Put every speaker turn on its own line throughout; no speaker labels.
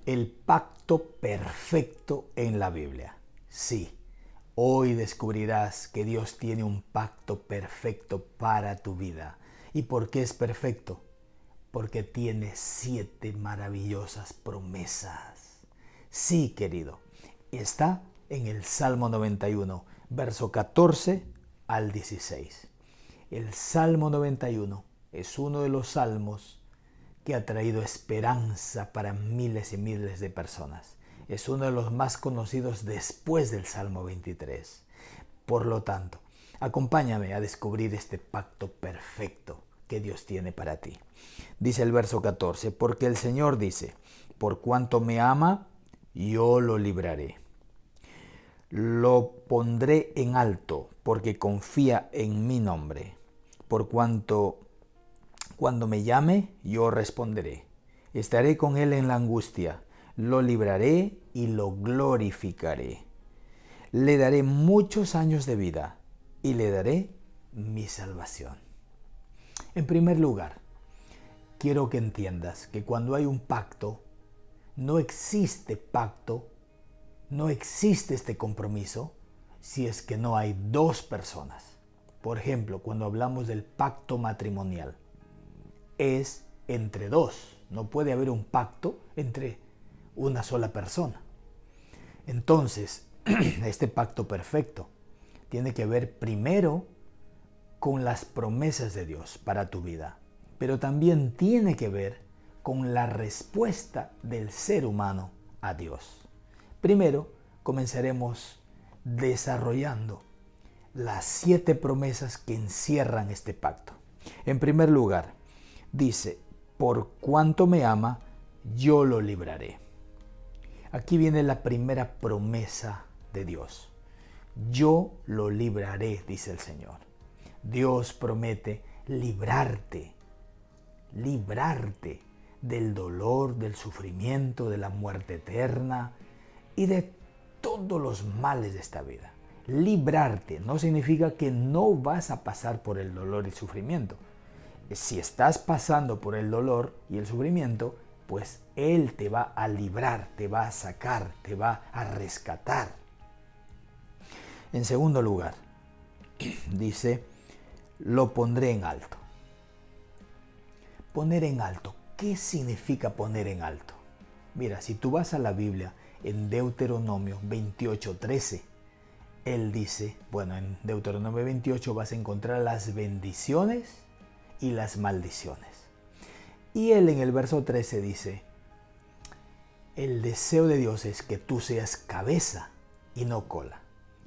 El pacto perfecto en la Biblia. Sí, hoy descubrirás que Dios tiene un pacto perfecto para tu vida. ¿Y por qué es perfecto? Porque tiene 7 maravillosas promesas. Sí, querido, está en el Salmo 91, verso 14 al 16. El Salmo 91 es uno de los salmos que ha traído esperanza para miles y miles de personas. Es uno de los más conocidos después del Salmo 23. Por lo tanto, acompáñame a descubrir este pacto perfecto que Dios tiene para ti. Dice el verso 14, porque el Señor dice, por cuanto me ama, yo lo libraré. Lo pondré en alto, porque confía en mi nombre. Por cuanto cuando me llame, yo responderé. Estaré con él en la angustia, lo libraré y lo glorificaré. Le daré muchos años de vida y le daré mi salvación. En primer lugar, quiero que entiendas que cuando hay un pacto, no existe pacto, no existe este compromiso si es que no hay dos personas. Por ejemplo, cuando hablamos del pacto matrimonial, es entre dos. No puede haber un pacto entre una sola persona. Entonces, este pacto perfecto tiene que ver primero con las promesas de Dios para tu vida, pero también tiene que ver con la respuesta del ser humano a Dios. Primero, comenzaremos desarrollando las 7 promesas que encierran este pacto. En primer lugar, dice, por cuanto me ama, yo lo libraré. Aquí viene la primera promesa de Dios. Yo lo libraré, dice el Señor. Dios promete librarte del dolor, del sufrimiento, de la muerte eterna y de todos los males de esta vida. Librarte no significa que no vas a pasar por el dolor y sufrimiento. Si estás pasando por el dolor y el sufrimiento, pues Él te va a librar, te va a sacar, te va a rescatar. En segundo lugar, dice, lo pondré en alto. Poner en alto. ¿Qué significa poner en alto? Mira, si tú vas a la Biblia, en Deuteronomio 28:13, Él dice, bueno, en Deuteronomio 28 vas a encontrar las bendiciones y las maldiciones. Y Él en el verso 13 dice, el deseo de Dios es que tú seas cabeza y no cola,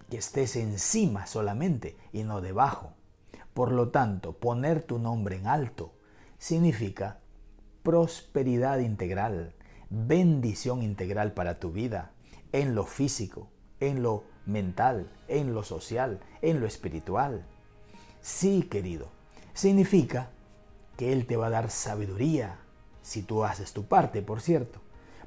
que estés encima solamente y no debajo. Por lo tanto, poner tu nombre en alto significa prosperidad integral, bendición integral para tu vida, en lo físico, en lo mental, en lo social, en lo espiritual. Sí, querido, significa que Él te va a dar sabiduría, si tú haces tu parte, por cierto,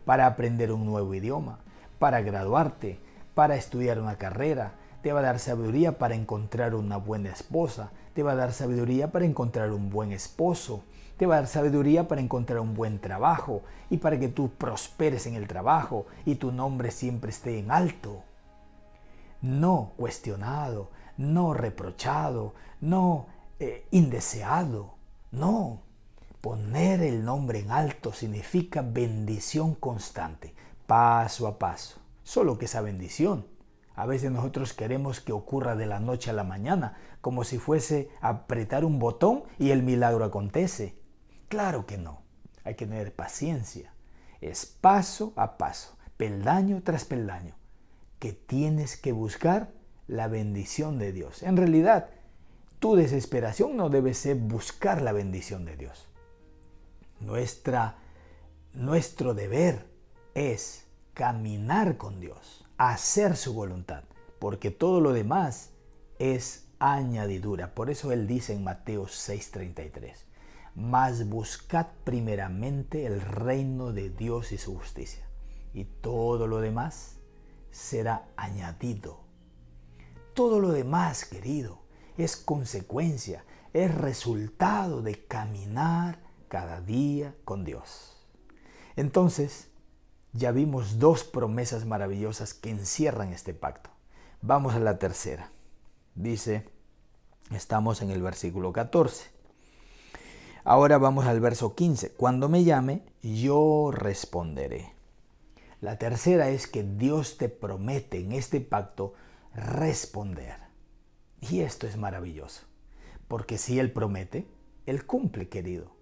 para aprender un nuevo idioma, para graduarte, para estudiar una carrera. Te va a dar sabiduría para encontrar una buena esposa, te va a dar sabiduría para encontrar un buen esposo, te va a dar sabiduría para encontrar un buen trabajo y para que tú prosperes en el trabajo y tu nombre siempre esté en alto. No cuestionado, no reprochado, no indeseado. No, poner el nombre en alto significa bendición constante, paso a paso. Solo que esa bendición, a veces nosotros queremos que ocurra de la noche a la mañana, como si fuese apretar un botón y el milagro acontece. Claro que no, hay que tener paciencia. Es paso a paso, peldaño tras peldaño, que tienes que buscar la bendición de Dios. En realidad, tu desesperación no debe ser buscar la bendición de Dios. Nuestro deber es caminar con Dios, hacer su voluntad, porque todo lo demás es añadidura. Por eso Él dice en Mateo 6:33, mas buscad primeramente el reino de Dios y su justicia, y todo lo demás será añadido. Todo lo demás, querido, es consecuencia, es resultado de caminar cada día con Dios. Entonces, Ya vimos dos promesas maravillosas que encierran este pacto. Vamos a la tercera. Dice, estamos en el versículo 14. Ahora vamos al verso 15. Cuando me llame, yo responderé. La tercera es que Dios te promete en este pacto responder. Y esto es maravilloso, porque si Él promete, Él cumple, querido.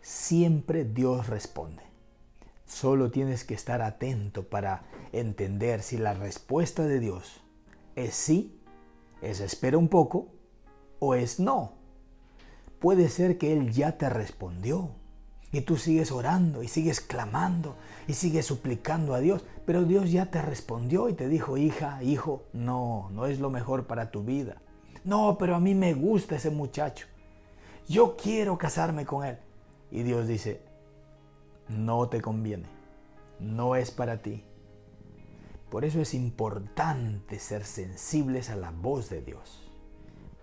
Siempre Dios responde. Solo tienes que estar atento para entender si la respuesta de Dios es sí, es espera un poco o es no. Puede ser que Él ya te respondió y tú sigues orando y sigues clamando y sigues suplicando a Dios, pero Dios ya te respondió y te dijo, hija, hijo, no es lo mejor para tu vida. No, pero a mí me gusta ese muchacho. Yo quiero casarme con él. Y Dios dice, no te conviene, no es para ti. Por eso es importante ser sensibles a la voz de Dios,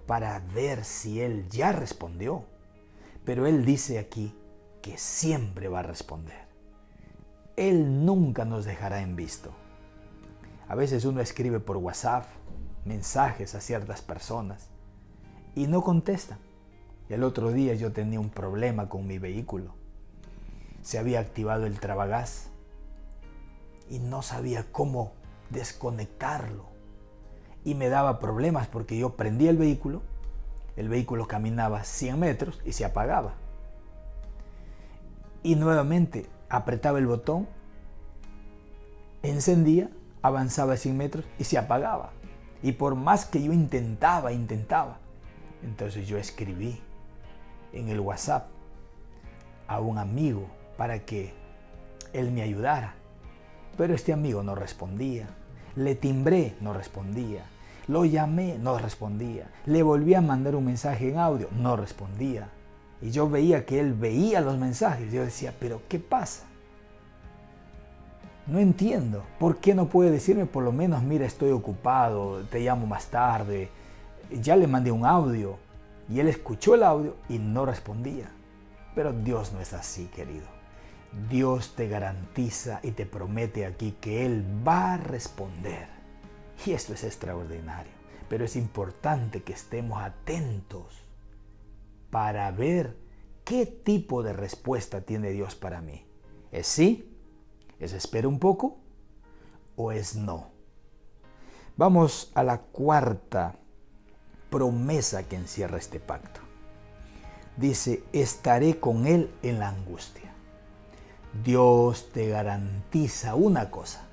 para ver si Él ya respondió. Pero Él dice aquí que siempre va a responder. Él nunca nos dejará en visto. A veces uno escribe por WhatsApp mensajes a ciertas personas y no contestan. El otro día yo tenía un problema con mi vehículo. Se había activado el trabagás y no sabía cómo desconectarlo. Y me daba problemas porque yo prendía el vehículo caminaba 100 metros y se apagaba. Y nuevamente apretaba el botón, encendía, avanzaba 100 metros y se apagaba. Y por más que yo intentaba, entonces yo escribí en el WhatsApp a un amigo para que él me ayudara. Pero este amigo no respondía. Le timbré, no respondía. Lo llamé, no respondía. Le volví a mandar un mensaje en audio, no respondía. Y yo veía que él veía los mensajes. Yo decía, ¿pero qué pasa? No entiendo. ¿Por qué no puede decirme por lo menos, mira, estoy ocupado, te llamo más tarde? Ya le mandé un audio y él escuchó el audio y no respondía. Pero Dios no es así, querido. Dios te garantiza y te promete aquí que Él va a responder. Y esto es extraordinario. Pero es importante que estemos atentos para ver qué tipo de respuesta tiene Dios para mí. ¿Es sí? ¿Es espera un poco? ¿O es no? Vamos a la cuarta promesa que encierra este pacto. Dice, estaré con Él en la angustia. Dios te garantiza una cosa,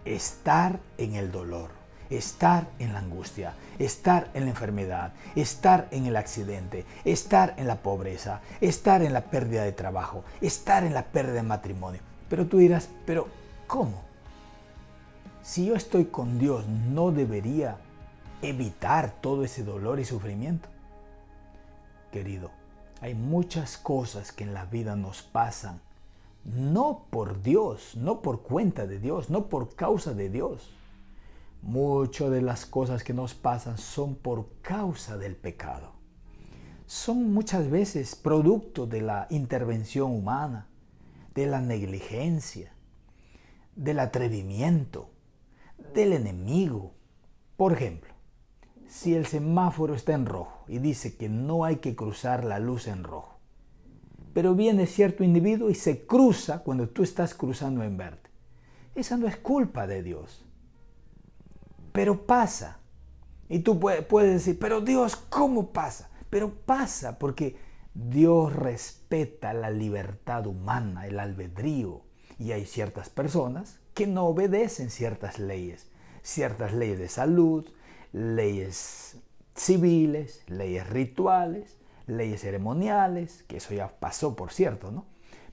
estar en el dolor, estar en la angustia, estar en la enfermedad, estar en el accidente, estar en la pobreza, estar en la pérdida de trabajo, estar en la pérdida de matrimonio. Pero tú dirás, ¿pero cómo? Si yo estoy con Dios, ¿no debería evitar todo ese dolor y sufrimiento? Querido, hay muchas cosas que en la vida nos pasan no por Dios, no por cuenta de Dios, no por causa de Dios. Muchas de las cosas que nos pasan son por causa del pecado. Son muchas veces producto de la intervención humana, de la negligencia, del atrevimiento, del enemigo. Por ejemplo, si el semáforo está en rojo y dice que no hay que cruzar la luz en rojo, pero viene cierto individuo y se cruza cuando tú estás cruzando en verde. Esa no es culpa de Dios. Pero pasa. Y tú puedes decir, pero Dios, ¿cómo pasa? Pero pasa porque Dios respeta la libertad humana, el albedrío. Y hay ciertas personas que no obedecen ciertas leyes de salud, leyes civiles, leyes rituales, leyes ceremoniales, que eso ya pasó, por cierto, ¿no?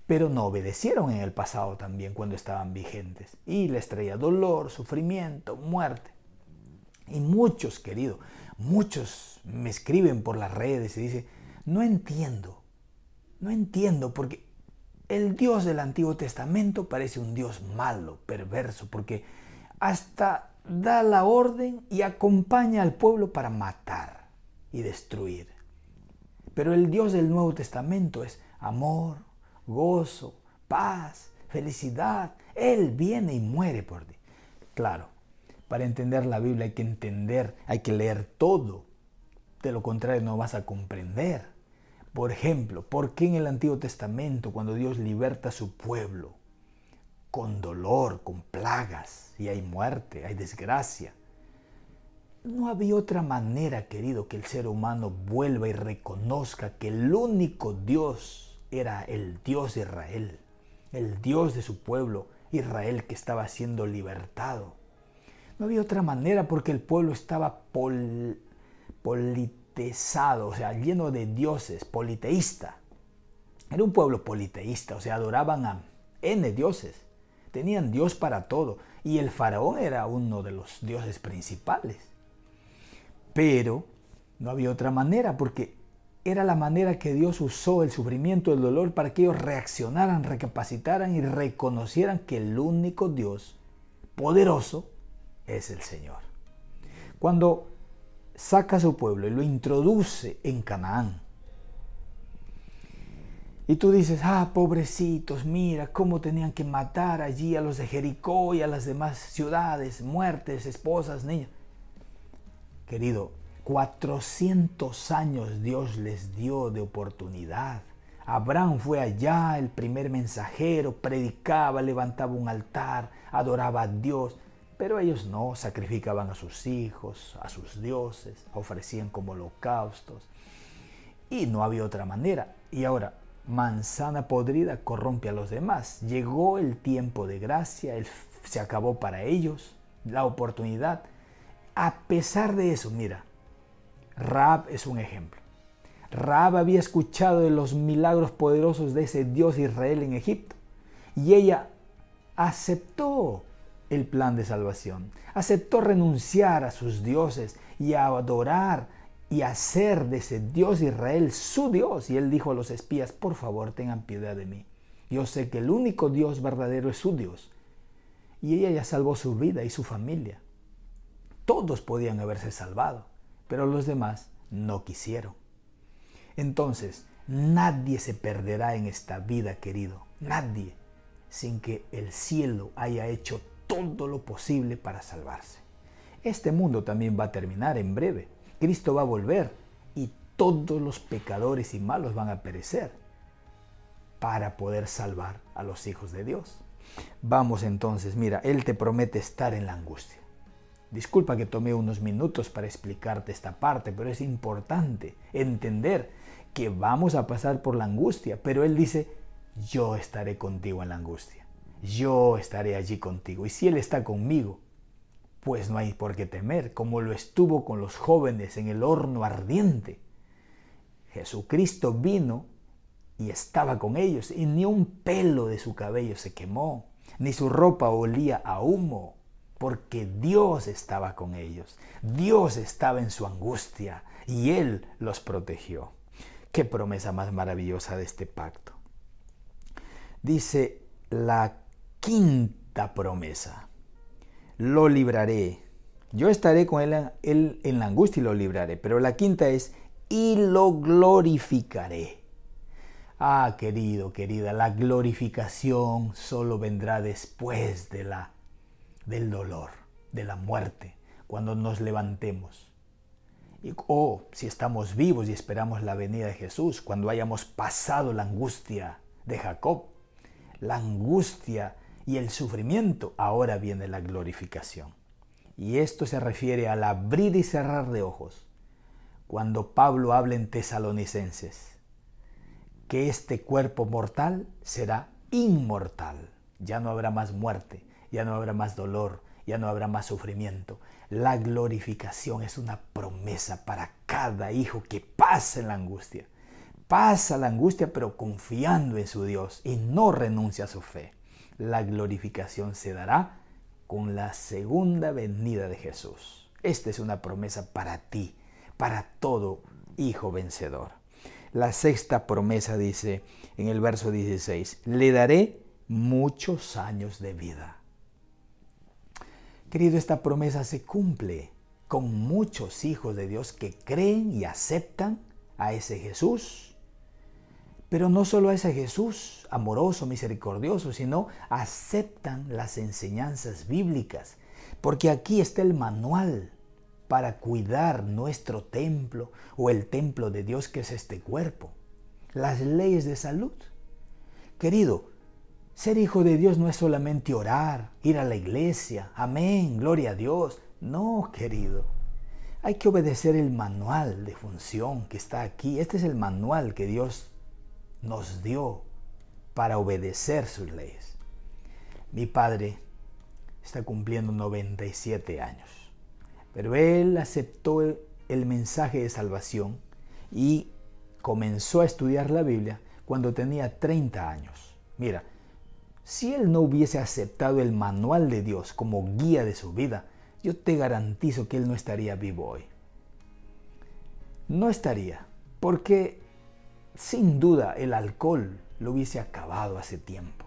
Pero no obedecieron en el pasado también cuando estaban vigentes. Y les traía dolor, sufrimiento, muerte. Y muchos, querido, muchos me escriben por las redes y dicen, no entiendo porque el Dios del Antiguo Testamento parece un Dios malo, perverso, porque hasta da la orden y acompaña al pueblo para matar y destruir. Pero el Dios del Nuevo Testamento es amor, gozo, paz, felicidad. Él viene y muere por ti. Claro, para entender la Biblia hay que leer todo. De lo contrario no vas a comprender. Por ejemplo, ¿por qué en el Antiguo Testamento, cuando Dios liberta a su pueblo, con dolor, con plagas, y hay muerte, hay desgracia? No había otra manera, querido, que el ser humano vuelva y reconozca que el único Dios era el Dios de Israel, el Dios de su pueblo, Israel, que estaba siendo libertado. No había otra manera porque el pueblo estaba politeizado, o sea, lleno de dioses, politeísta. Era un pueblo politeísta, o sea, adoraban a N dioses. Tenían Dios para todo y el faraón era uno de los dioses principales. Pero no había otra manera porque era la manera que Dios usó el sufrimiento, el dolor para que ellos reaccionaran, recapacitaran y reconocieran que el único Dios poderoso es el Señor. Cuando saca a su pueblo y lo introduce en Canaán, y tú dices, pobrecitos, mira cómo tenían que matar allí a los de Jericó y a las demás ciudades, muertes, esposas, niños. Querido, 400 años Dios les dio de oportunidad. Abraham fue allá, el primer mensajero, predicaba, levantaba un altar, adoraba a Dios, pero ellos no, sacrificaban a sus hijos, a sus dioses, ofrecían como holocaustos y no había otra manera. Y ahora, manzana podrida corrompe a los demás. Llegó el tiempo de gracia, se acabó para ellos la oportunidad. A pesar de eso, mira, Rahab es un ejemplo. Rahab había escuchado de los milagros poderosos de ese Dios de Israel en Egipto y ella aceptó el plan de salvación, aceptó renunciar a sus dioses y a adorar y hacer de ese Dios de Israel su Dios. Y él dijo a los espías, por favor, tengan piedad de mí. Yo sé que el único Dios verdadero es su Dios. Y ella ya salvó su vida y su familia. Todos podían haberse salvado, pero los demás no quisieron. Entonces, nadie se perderá en esta vida, querido. Nadie, sin que el cielo haya hecho todo lo posible para salvarse. Este mundo también va a terminar en breve. Cristo va a volver y todos los pecadores y malos van a perecer para poder salvar a los hijos de Dios. Vamos entonces, mira, Él te promete estar en la angustia. Disculpa que tomé unos minutos para explicarte esta parte, pero es importante entender que vamos a pasar por la angustia, pero Él dice, yo estaré contigo en la angustia. Yo estaré allí contigo. Y si Él está conmigo, pues no hay por qué temer, como lo estuvo con los jóvenes en el horno ardiente. Jesucristo vino y estaba con ellos, y ni un pelo de su cabello se quemó, ni su ropa olía a humo, porque Dios estaba con ellos. Dios estaba en su angustia y Él los protegió. Qué promesa más maravillosa de este pacto. Dice la quinta promesa. Lo libraré. Yo estaré con él en la angustia y lo libraré. Pero la quinta es, y lo glorificaré. Querido, querida, la glorificación solo vendrá después del dolor, de la muerte, cuando nos levantemos. O si estamos vivos y esperamos la venida de Jesús, cuando hayamos pasado la angustia de Jacob, la angustia y el sufrimiento, ahora viene la glorificación. Y esto se refiere al abrir y cerrar de ojos. Cuando Pablo habla en Tesalonicenses, que este cuerpo mortal será inmortal. Ya no habrá más muerte, ya no habrá más dolor, ya no habrá más sufrimiento. La glorificación es una promesa para cada hijo que pasa en la angustia. Pasa la angustia pero confiando en su Dios y no renuncia a su fe. La glorificación se dará con la segunda venida de Jesús. Esta es una promesa para ti, para todo hijo vencedor. La sexta promesa dice en el verso 16, le daré muchos años de vida. Querido, esta promesa se cumple con muchos hijos de Dios que creen y aceptan a ese Jesús. Pero no solo a ese Jesús amoroso, misericordioso, sino aceptan las enseñanzas bíblicas. Porque aquí está el manual para cuidar nuestro templo o el templo de Dios que es este cuerpo. Las leyes de salud. Querido, ser hijo de Dios no es solamente orar, ir a la iglesia, amén, gloria a Dios. No, querido. Hay que obedecer el manual de función que está aquí. Este es el manual que Dios nos dio para obedecer sus leyes. Mi padre está cumpliendo 97 años, pero él aceptó el mensaje de salvación y comenzó a estudiar la Biblia cuando tenía 30 años. Mira, si él no hubiese aceptado el manual de Dios como guía de su vida, yo te garantizo que él no estaría vivo hoy. No estaría, porque sin duda el alcohol lo hubiese acabado hace tiempo.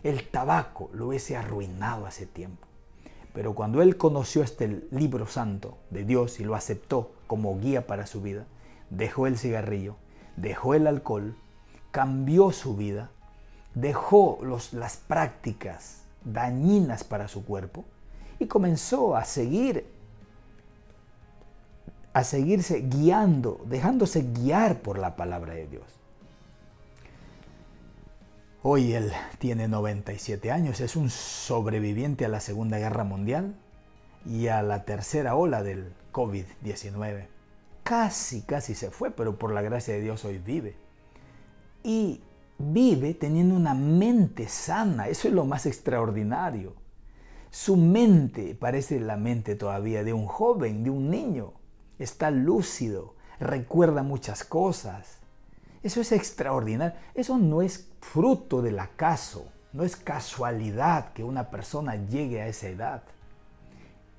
El tabaco lo hubiese arruinado hace tiempo. Pero cuando él conoció este libro santo de Dios y lo aceptó como guía para su vida, dejó el cigarrillo, dejó el alcohol, cambió su vida, dejó las prácticas dañinas para su cuerpo y comenzó a seguirse guiando, dejándose guiar por la palabra de Dios. Hoy él tiene 97 años, es un sobreviviente a la Segunda Guerra Mundial y a la tercera ola del COVID-19. Casi se fue, pero por la gracia de Dios hoy vive. Y vive teniendo una mente sana, eso es lo más extraordinario. Su mente parece la mente todavía de un joven, de un niño. Está lúcido, recuerda muchas cosas. Eso es extraordinario. Eso no es fruto del acaso, no es casualidad que una persona llegue a esa edad.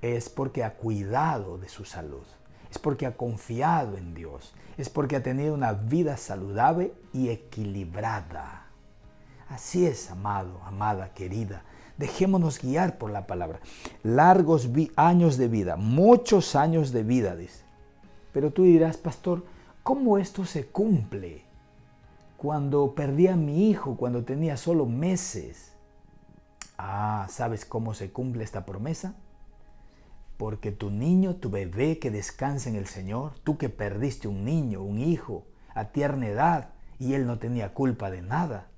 Es porque ha cuidado de su salud, es porque ha confiado en Dios, es porque ha tenido una vida saludable y equilibrada. Así es, amado, amada, querida. Dejémonos guiar por la palabra. Largos años de vida, muchos años de vida, dice. Pero tú dirás, pastor, ¿cómo esto se cumple? Cuando perdí a mi hijo, cuando tenía solo meses. ¿Sabes cómo se cumple esta promesa? Porque tu niño, tu bebé que descansa en el Señor, tú que perdiste un niño, un hijo, a tierna edad, y él no tenía culpa de nada.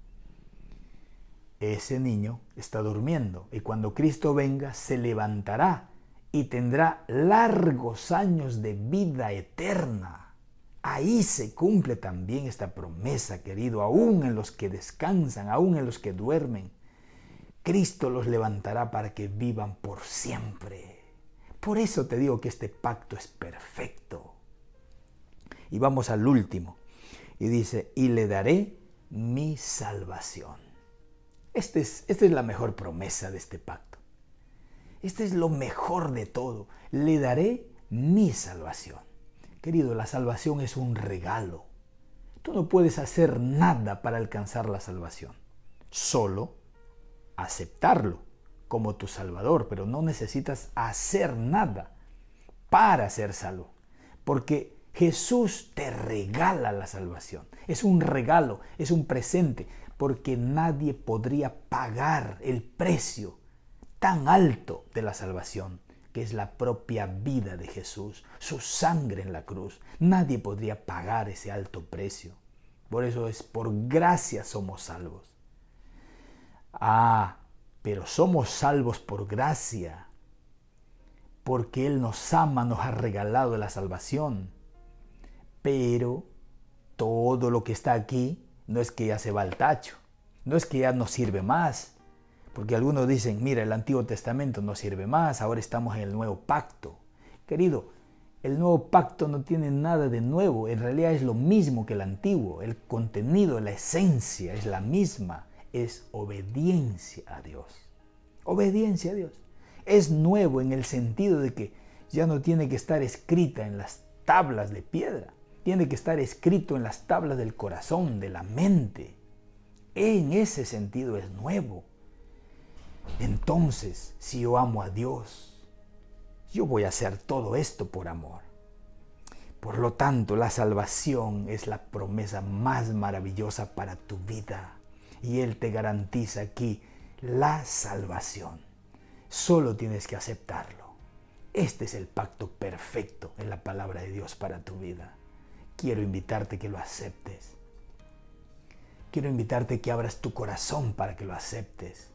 Ese niño está durmiendo y cuando Cristo venga se levantará y tendrá largos años de vida eterna. Ahí se cumple también esta promesa, querido, aún en los que descansan, aún en los que duermen. Cristo los levantará para que vivan por siempre. Por eso te digo que este pacto es perfecto. Y vamos al último. Y dice, y le daré mi salvación. Esta es la mejor promesa de este pacto. Este es lo mejor de todo. Le daré mi salvación. Querido, la salvación es un regalo. Tú no puedes hacer nada para alcanzar la salvación. Solo aceptarlo como tu Salvador, pero no necesitas hacer nada para ser salvo. Porque Jesús te regala la salvación. Es un regalo, es un presente, porque nadie podría pagar el precio tan alto de la salvación, que es la propia vida de Jesús, su sangre en la cruz. Nadie podría pagar ese alto precio. Por eso es por gracia somos salvos. Pero somos salvos por gracia, porque Él nos ama, nos ha regalado la salvación. Pero todo lo que está aquí no es que ya se va al tacho, no es que ya no sirve más. Porque algunos dicen, mira, el Antiguo Testamento no sirve más, ahora estamos en el Nuevo Pacto. Querido, el Nuevo Pacto no tiene nada de nuevo, en realidad es lo mismo que el Antiguo. El contenido, la esencia es la misma, es obediencia a Dios. Obediencia a Dios. Es nuevo en el sentido de que ya no tiene que estar escrita en las tablas de piedra, tiene que estar escrito en las tablas del corazón, de la mente. En ese sentido es nuevo. Entonces, si yo amo a Dios, yo voy a hacer todo esto por amor. Por lo tanto, la salvación es la promesa más maravillosa para tu vida. Y Él te garantiza aquí la salvación. Solo tienes que aceptarlo. Este es el pacto perfecto en la palabra de Dios para tu vida. Quiero invitarte a que lo aceptes. Quiero invitarte a que abras tu corazón para que lo aceptes.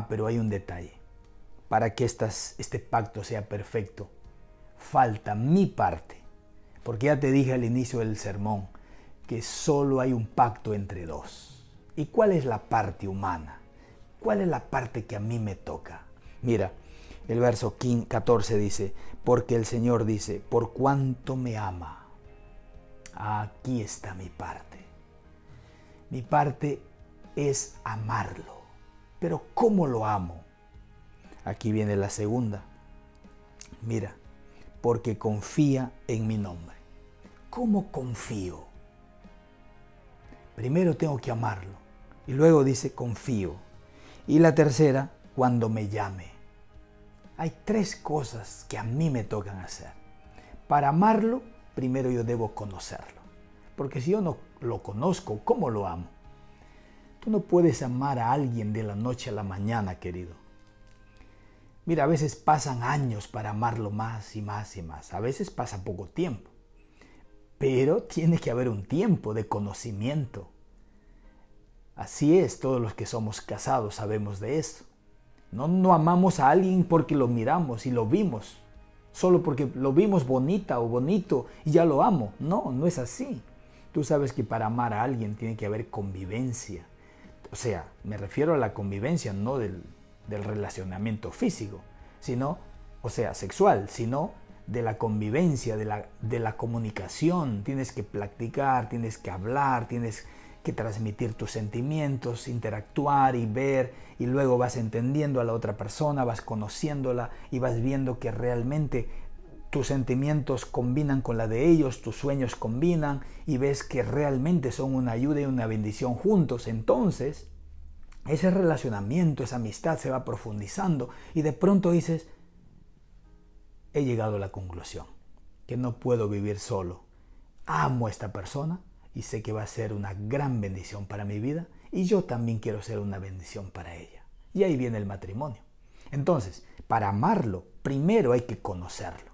Pero hay un detalle. Para que este pacto sea perfecto, falta mi parte. Porque ya te dije al inicio del sermón que solo hay un pacto entre dos. ¿Y cuál es la parte humana? ¿Cuál es la parte que a mí me toca? Mira, el verso 14 dice, porque el Señor dice, por cuanto me ama. Aquí está mi parte. Mi parte es amarlo. Pero ¿cómo lo amo? Aquí viene la segunda. Mira, porque confía en mi nombre. ¿Cómo confío? Primero tengo que amarlo. Y luego dice confío. Y la tercera, cuando me llame. Hay tres cosas que a mí me tocan hacer. Para amarlo, primero yo debo conocerlo. Porque si yo no lo conozco, ¿cómo lo amo? Tú no puedes amar a alguien de la noche a la mañana, querido. Mira, a veces pasan años para amarlo más y más y más. A veces pasa poco tiempo. Pero tiene que haber un tiempo de conocimiento. Así es, todos los que somos casados sabemos de eso. No amamos a alguien porque lo miramos y lo vimos. Solo porque lo vimos bonita o bonito y ya lo amo. No es así. Tú sabes que para amar a alguien tiene que haber convivencia. O sea, me refiero a la convivencia, no del relacionamiento físico, sino, o sea, sexual, sino de la convivencia, de la comunicación. Tienes que practicar, tienes que hablar, tienes que transmitir tus sentimientos, interactuar y ver, y luego vas entendiendo a la otra persona, vas conociéndola y vas viendo que realmente tus sentimientos combinan con la de ellos, tus sueños combinan y ves que realmente son una ayuda y una bendición juntos. Entonces, ese relacionamiento, esa amistad se va profundizando y de pronto dices, he llegado a la conclusión que no puedo vivir solo. Amo a esta persona y sé que va a ser una gran bendición para mi vida y yo también quiero ser una bendición para ella. Y ahí viene el matrimonio. Entonces, para amarlo, primero hay que conocerlo.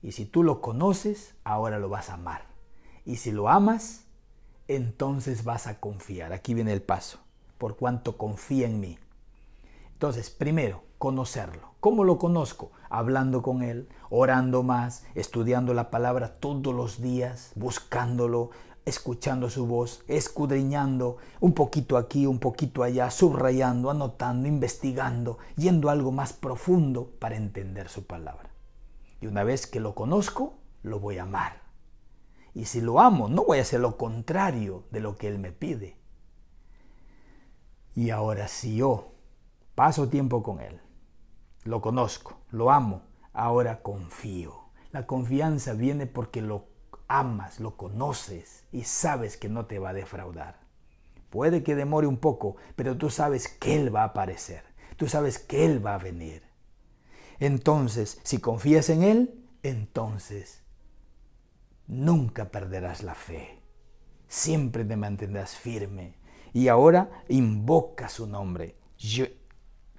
Y si tú lo conoces, ahora lo vas a amar. Y si lo amas, entonces vas a confiar. Aquí viene el paso. Por cuanto confía en mí. Entonces, primero, conocerlo. ¿Cómo lo conozco? Hablando con Él, orando más, estudiando la palabra todos los días, buscándolo, escuchando su voz, escudriñando, un poquito aquí, un poquito allá, subrayando, anotando, investigando, yendo a algo más profundo para entender su palabra. Y una vez que lo conozco, lo voy a amar. Y si lo amo, no voy a hacer lo contrario de lo que Él me pide. Y ahora si yo paso tiempo con Él, lo conozco, lo amo, ahora confío. La confianza viene porque lo amas, lo conoces y sabes que no te va a defraudar. Puede que demore un poco, pero tú sabes que Él va a aparecer. Tú sabes que Él va a venir. Entonces, si confías en Él, entonces nunca perderás la fe. Siempre te mantendrás firme. Y ahora invoca su nombre.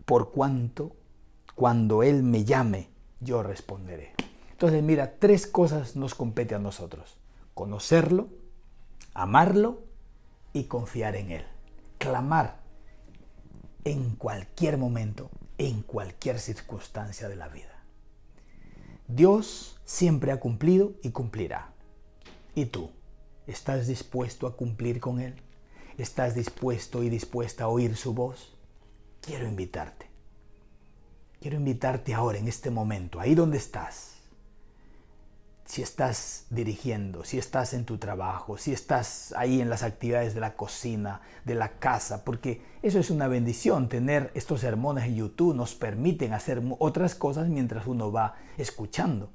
Por cuanto, cuando Él me llame, yo responderé. Entonces, mira, tres cosas nos compete a nosotros. Conocerlo, amarlo y confiar en Él. Clamar en cualquier momento, en cualquier circunstancia de la vida. Dios siempre ha cumplido y cumplirá. ¿Y tú? ¿Estás dispuesto a cumplir con Él? ¿Estás dispuesto y dispuesta a oír su voz? Quiero invitarte. Quiero invitarte ahora, en este momento, ahí donde estás. Si estás dirigiendo, si estás en tu trabajo, si estás ahí en las actividades de la cocina, de la casa, porque eso es una bendición. Tener estos sermones en YouTube nos permiten hacer otras cosas mientras uno va escuchando.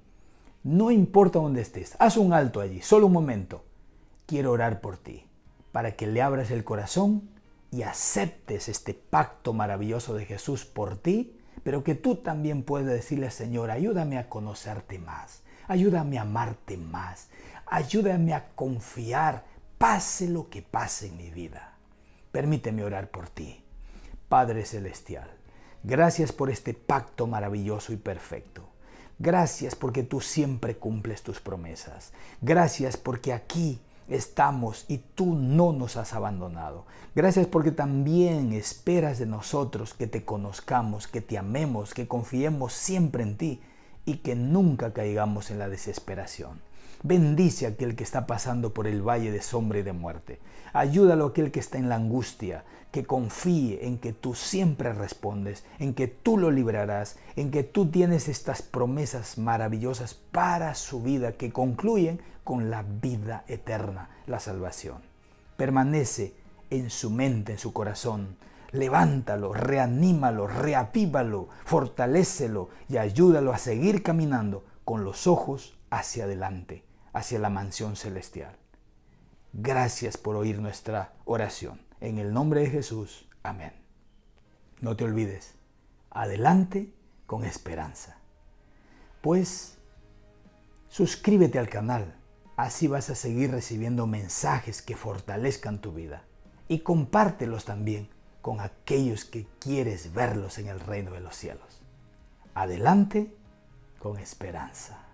No importa dónde estés, haz un alto allí, solo un momento. Quiero orar por ti, para que le abras el corazón y aceptes este pacto maravilloso de Jesús por ti, pero que tú también puedes decirle, Señor, ayúdame a conocerte más. Ayúdame a amarte más. Ayúdame a confiar, pase lo que pase en mi vida. Permíteme orar por ti. Padre Celestial, gracias por este pacto maravilloso y perfecto. Gracias porque tú siempre cumples tus promesas. Gracias porque aquí estamos y tú no nos has abandonado. Gracias porque también esperas de nosotros que te conozcamos, que te amemos, que confiemos siempre en ti y que nunca caigamos en la desesperación. Bendice a aquel que está pasando por el valle de sombra y de muerte. Ayúdalo a aquel que está en la angustia, que confíe en que tú siempre respondes, en que tú lo librarás, en que tú tienes estas promesas maravillosas para su vida que concluyen con la vida eterna, la salvación. Permanece en su mente, en su corazón. Levántalo, reanímalo, reavívalo, fortalécelo y ayúdalo a seguir caminando con los ojos hacia adelante, hacia la mansión celestial. Gracias por oír nuestra oración. En el nombre de Jesús. Amén. No te olvides, adelante con esperanza. Pues, suscríbete al canal. Así vas a seguir recibiendo mensajes que fortalezcan tu vida. Y compártelos también con aquellos que quieres verlos en el reino de los cielos. Adelante con esperanza.